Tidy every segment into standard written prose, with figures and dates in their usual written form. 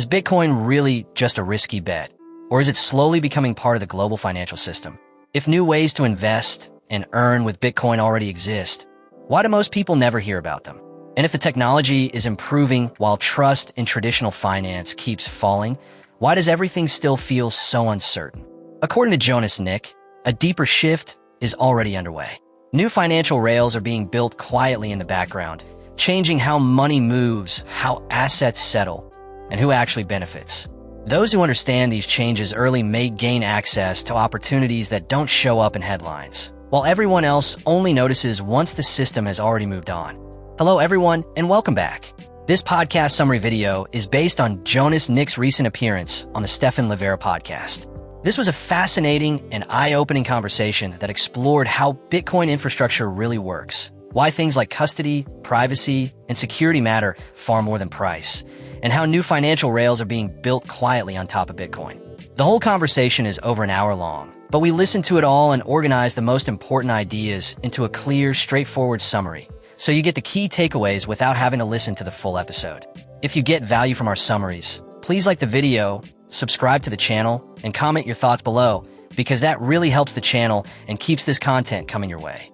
Is Bitcoin really just a risky bet? Or is it slowly becoming part of the global financial system? If new ways to invest and earn with Bitcoin already exist, why do most people never hear about them? And if the technology is improving while trust in traditional finance keeps falling, why does everything still feel so uncertain? According to Jonas Nick, a deeper shift is already underway. New financial rails are being built quietly in the background, changing how money moves, how assets settle, and who actually benefits. Those who understand these changes early may gain access to opportunities that don't show up in headlines, while everyone else only notices once the system has already moved on. Hello everyone, and welcome back. This podcast summary video is based on Jonas Nick's recent appearance on the Stephan Livera podcast. This was a fascinating and eye-opening conversation that explored how Bitcoin infrastructure really works, why things like custody, privacy, and security matter far more than price, and how new financial rails are being built quietly on top of Bitcoin. The whole conversation is over an hour long, but we listened to it all and organized the most important ideas into a clear, straightforward summary, so you get the key takeaways without having to listen to the full episode. If you get value from our summaries, please like the video, subscribe to the channel, and comment your thoughts below, because that really helps the channel and keeps this content coming your way.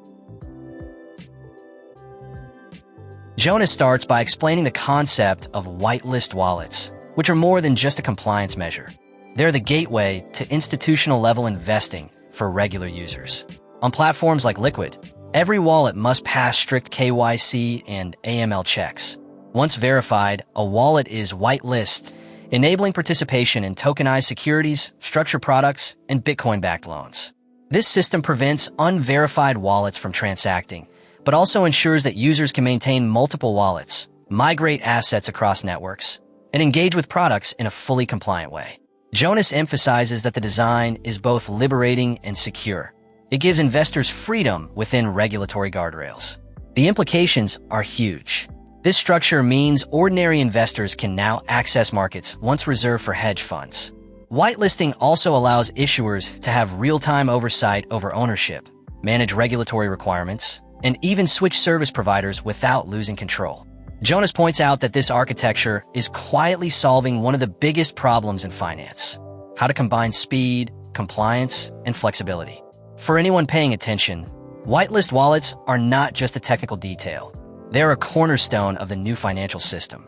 Jonas starts by explaining the concept of whitelist wallets, which are more than just a compliance measure. They're the gateway to institutional-level investing for regular users. On platforms like Liquid, every wallet must pass strict KYC and AML checks. Once verified, a wallet is whitelist, enabling participation in tokenized securities, structured products, and Bitcoin-backed loans. This system prevents unverified wallets from transacting, but also ensures that users can maintain multiple wallets, migrate assets across networks, and engage with products in a fully compliant way. Jonas emphasizes that the design is both liberating and secure. It gives investors freedom within regulatory guardrails. The implications are huge. This structure means ordinary investors can now access markets once reserved for hedge funds. Whitelisting also allows issuers to have real-time oversight over ownership, manage regulatory requirements, and even switch service providers without losing control. Jonas points out that this architecture is quietly solving one of the biggest problems in finance: how to combine speed, compliance, and flexibility. For anyone paying attention, whitelist wallets are not just a technical detail. They're a cornerstone of the new financial system.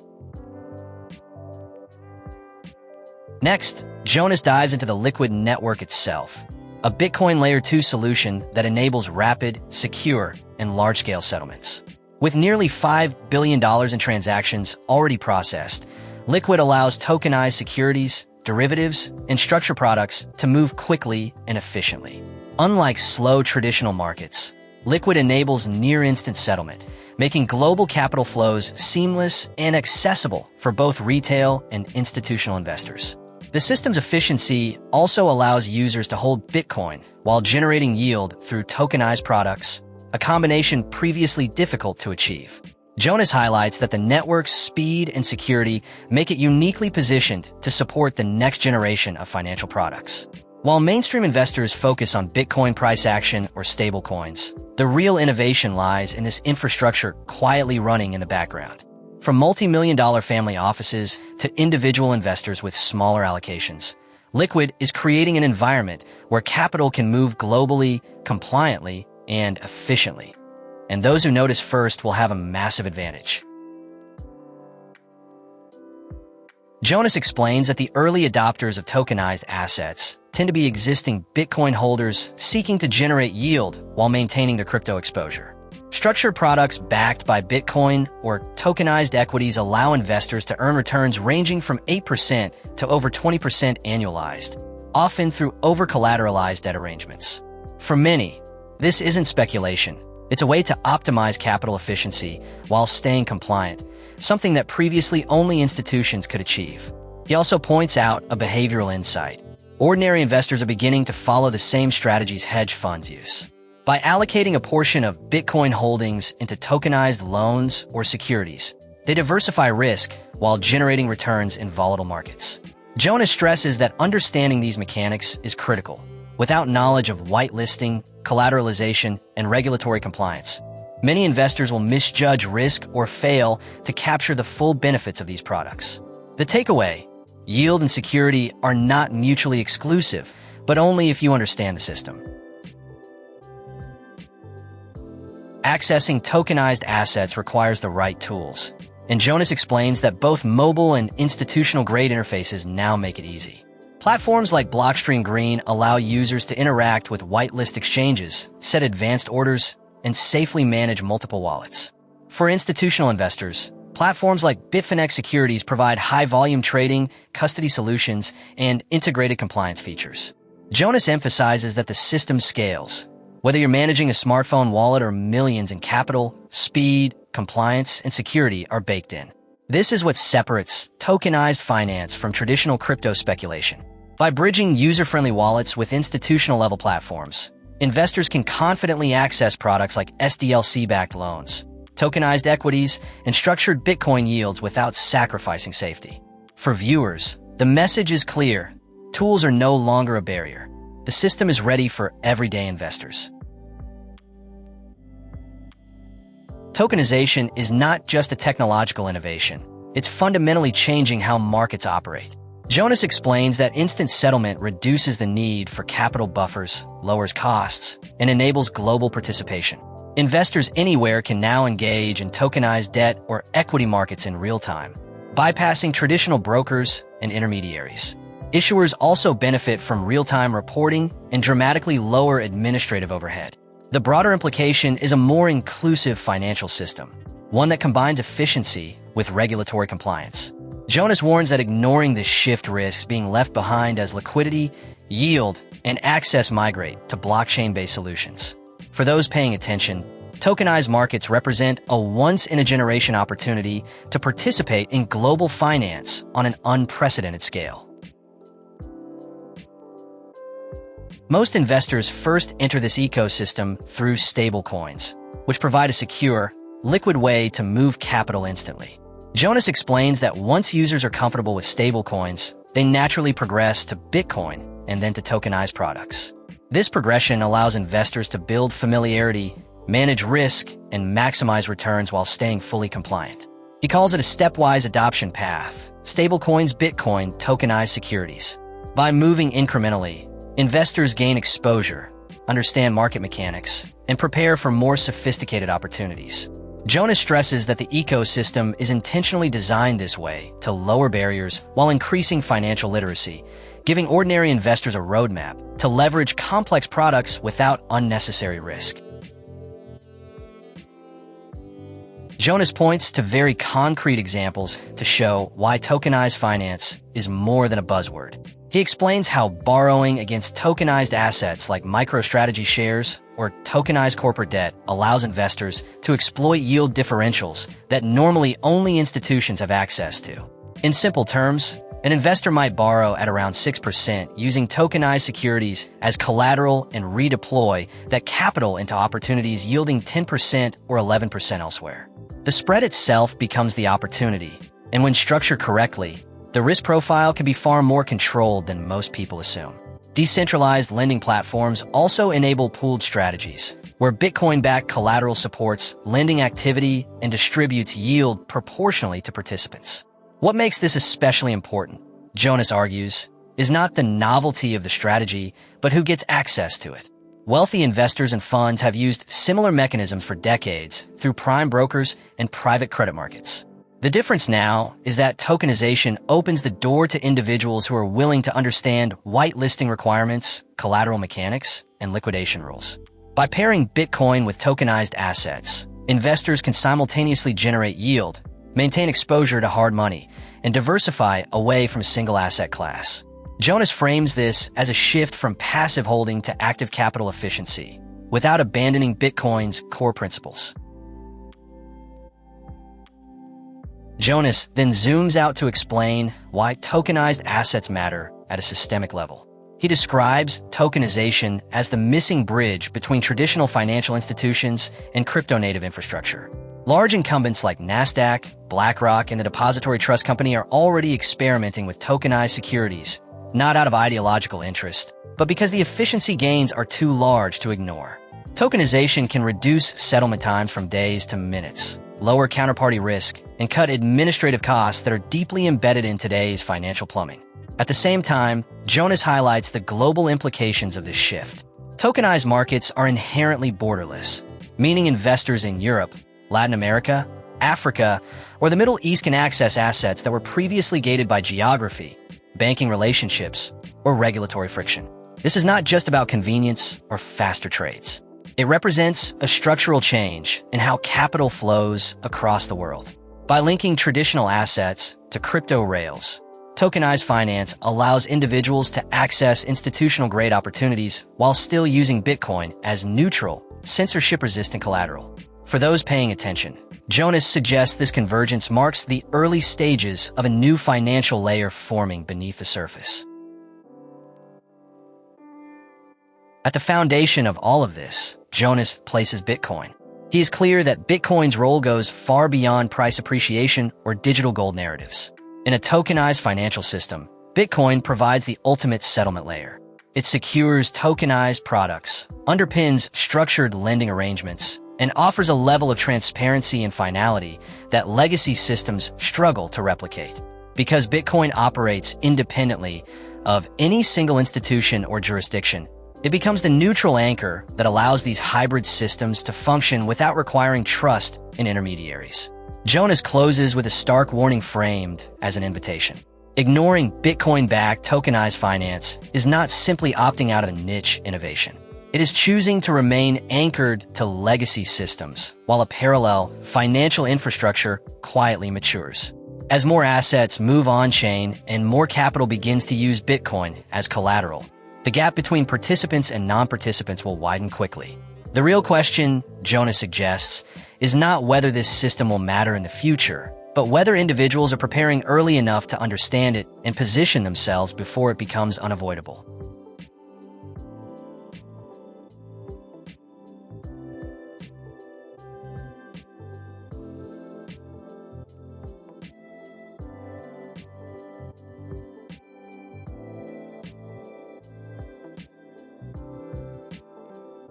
Next, Jonas dives into the Liquid network itself, a Bitcoin Layer 2 solution that enables rapid, secure, and large-scale settlements. With nearly $5 billion in transactions already processed, Liquid allows tokenized securities, derivatives, and structured products to move quickly and efficiently. Unlike slow traditional markets, Liquid enables near-instant settlement, making global capital flows seamless and accessible for both retail and institutional investors. The system's efficiency also allows users to hold Bitcoin while generating yield through tokenized products, a combination previously difficult to achieve. Jonas highlights that the network's speed and security make it uniquely positioned to support the next generation of financial products. While mainstream investors focus on Bitcoin price action or stablecoins, the real innovation lies in this infrastructure quietly running in the background. From multi-million-dollar family offices to individual investors with smaller allocations, Liquid is creating an environment where capital can move globally, compliantly, and efficiently. And those who notice first will have a massive advantage. Jonas explains that the early adopters of tokenized assets tend to be existing Bitcoin holders seeking to generate yield while maintaining their crypto exposure. Structured products backed by Bitcoin or tokenized equities allow investors to earn returns ranging from 8% to over 20% annualized, often through over-collateralized debt arrangements. For many, this isn't speculation. It's a way to optimize capital efficiency while staying compliant, something that previously only institutions could achieve. He also points out a behavioral insight. Ordinary investors are beginning to follow the same strategies hedge funds use. By allocating a portion of Bitcoin holdings into tokenized loans or securities, they diversify risk while generating returns in volatile markets. Jonas stresses that understanding these mechanics is critical. Without knowledge of whitelisting, collateralization, and regulatory compliance, many investors will misjudge risk or fail to capture the full benefits of these products. The takeaway: yield and security are not mutually exclusive, but only if you understand the system. Accessing tokenized assets requires the right tools, and Jonas explains that both mobile and institutional-grade interfaces now make it easy. Platforms like Blockstream Green allow users to interact with whitelist exchanges, set advanced orders, and safely manage multiple wallets. For institutional investors, platforms like Bitfinex Securities provide high-volume trading, custody solutions, and integrated compliance features. Jonas emphasizes that the system scales. Whether you're managing a smartphone wallet or millions in capital, speed, compliance, and security are baked in. This is what separates tokenized finance from traditional crypto speculation. By bridging user-friendly wallets with institutional-level platforms, investors can confidently access products like SDLC-backed loans, tokenized equities, and structured Bitcoin yields without sacrificing safety. For viewers, the message is clear. Tools are no longer a barrier. The system is ready for everyday investors. Tokenization is not just a technological innovation. It's fundamentally changing how markets operate. Jonas explains that instant settlement reduces the need for capital buffers, lowers costs, and enables global participation. Investors anywhere can now engage in tokenized debt or equity markets in real time, bypassing traditional brokers and intermediaries. Issuers also benefit from real-time reporting and dramatically lower administrative overhead. The broader implication is a more inclusive financial system, one that combines efficiency with regulatory compliance. Jonas warns that ignoring this shift risks being left behind as liquidity, yield, and access migrate to blockchain-based solutions. For those paying attention, tokenized markets represent a once-in-a-generation opportunity to participate in global finance on an unprecedented scale. Most investors first enter this ecosystem through stablecoins, which provide a secure, liquid way to move capital instantly. Jonas explains that once users are comfortable with stablecoins, they naturally progress to Bitcoin and then to tokenized products. This progression allows investors to build familiarity, manage risk, and maximize returns while staying fully compliant. He calls it a stepwise adoption path: stablecoins, Bitcoin, tokenized securities. By moving incrementally, investors gain exposure, understand market mechanics, and prepare for more sophisticated opportunities. Jonas stresses that the ecosystem is intentionally designed this way to lower barriers while increasing financial literacy, giving ordinary investors a roadmap to leverage complex products without unnecessary risk. Jonas points to very concrete examples to show why tokenized finance is more than a buzzword. He explains how borrowing against tokenized assets like MicroStrategy shares or tokenized corporate debt allows investors to exploit yield differentials that normally only institutions have access to. In simple terms, an investor might borrow at around 6% using tokenized securities as collateral and redeploy that capital into opportunities yielding 10% or 11% elsewhere. The spread itself becomes the opportunity, and when structured correctly, the risk profile can be far more controlled than most people assume. Decentralized lending platforms also enable pooled strategies, where Bitcoin-backed collateral supports lending activity and distributes yield proportionally to participants. What makes this especially important, Jonas argues, is not the novelty of the strategy, but who gets access to it. Wealthy investors and funds have used similar mechanisms for decades through prime brokers and private credit markets. The difference now is that tokenization opens the door to individuals who are willing to understand whitelisting requirements, collateral mechanics, and liquidation rules. By pairing Bitcoin with tokenized assets, investors can simultaneously generate yield, maintain exposure to hard money, and diversify away from a single asset class. Jonas frames this as a shift from passive holding to active capital efficiency, without abandoning Bitcoin's core principles. Jonas then zooms out to explain why tokenized assets matter at a systemic level. He describes tokenization as the missing bridge between traditional financial institutions and crypto-native infrastructure. Large incumbents like Nasdaq, BlackRock, and the Depository Trust Company are already experimenting with tokenized securities, not out of ideological interest, but because the efficiency gains are too large to ignore. Tokenization can reduce settlement times from days to minutes, lower counterparty risk, and cut administrative costs that are deeply embedded in today's financial plumbing. At the same time, Jonas highlights the global implications of this shift. Tokenized markets are inherently borderless, meaning investors in Europe, Latin America, Africa, or the Middle East can access assets that were previously gated by geography, banking relationships, or regulatory friction. This is not just about convenience or faster trades. It represents a structural change in how capital flows across the world. By linking traditional assets to crypto rails, tokenized finance allows individuals to access institutional-grade opportunities while still using Bitcoin as neutral, censorship-resistant collateral. For those paying attention, Jonas suggests this convergence marks the early stages of a new financial layer forming beneath the surface. At the foundation of all of this, Jonas places Bitcoin. He is clear that Bitcoin's role goes far beyond price appreciation or digital gold narratives. In a tokenized financial system, Bitcoin provides the ultimate settlement layer. It secures tokenized products, underpins structured lending arrangements, and offers a level of transparency and finality that legacy systems struggle to replicate. Because Bitcoin operates independently of any single institution or jurisdiction, it becomes the neutral anchor that allows these hybrid systems to function without requiring trust in intermediaries. Jonas closes with a stark warning framed as an invitation. Ignoring Bitcoin-backed tokenized finance is not simply opting out of a niche innovation. It is choosing to remain anchored to legacy systems, while a parallel financial infrastructure quietly matures. As more assets move on-chain and more capital begins to use Bitcoin as collateral, the gap between participants and non-participants will widen quickly. The real question, Jonas suggests, is not whether this system will matter in the future, but whether individuals are preparing early enough to understand it and position themselves before it becomes unavoidable.